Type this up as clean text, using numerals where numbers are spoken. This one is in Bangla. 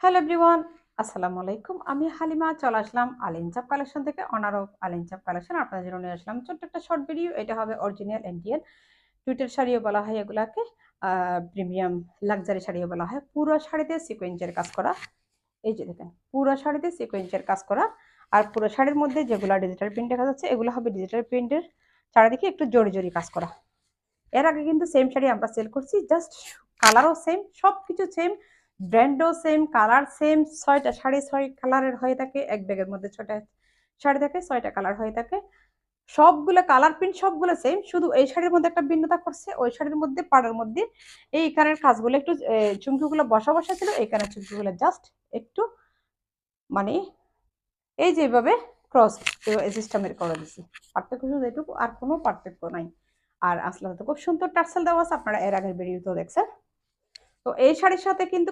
হ্যালো এভরিওয়ান, আসসালামু আলাইকুম। আমি হালিমা চলে আসলাম আলিনচাপ কালেকশন থেকে। অনার অফ আলিনচাপ কালেকশন আপনাদের জন্য নিয়ে আসলাম ছোট্ট একটা শর্ট ভিডিও। এটা হবে অরিজিনাল ইন্ডিয়ান টুইটার শাড়িও বলা হয় এগুলাকে, প্রিমিয়াম লাক্সারি শাড়িও বলা হয়। পুরো শাড়িতে সিকোয়েন্সের কাজ করা। এই যে দেখেন, পুরো শাড়িতে সিকোয়েন্সের কাজ করা। আর পুরো শাড়ির মধ্যে যেগুলো ডিজিটাল প্রিন্ট দেখা যাচ্ছে এগুলো হবে ডিজিটাল প্রিন্টের, চারিদিকে একটু জড়ি জড়ি কাজ করা। এর আগে কিন্তু সেম শাড়ি আমরা সেল করছি, জাস্ট কালারও সেম, সবকিছু সেম, ব্র্যান্ডও সেম, কালার সেম। 6টা শাড়ি 6 কালারের হয়ে থাকে, এক ব্যাগের মধ্যে 6টা শাড়ি থাকে, 6টা কালার হয়ে থাকে। সবগুলো কালার প্রিন্ট সবগুলো সেম, শুধু এই শাড়ির মধ্যে একটা ভিন্নতা করছে। ওই শাড়ির মধ্যে পাড়ের মধ্যে এই কানের কাজগুলো একটু চুমকিগুলো বসা বসা ছিল, এই কানের চুমকিগুলো জাস্ট একটু মানে এই যে এইভাবে ক্রস সিস্টেমের করে দিছি। পার্থক্য শুধু এটুকু, আর কোনো পার্থক্য নাই। আর আসলে তো খুব সুন্দর টার্সেল দেওয়া আছে, আপনারা এর আগের ভিডিওতেও দেখছেন। তো এই শাড়ির সাথে কিন্তু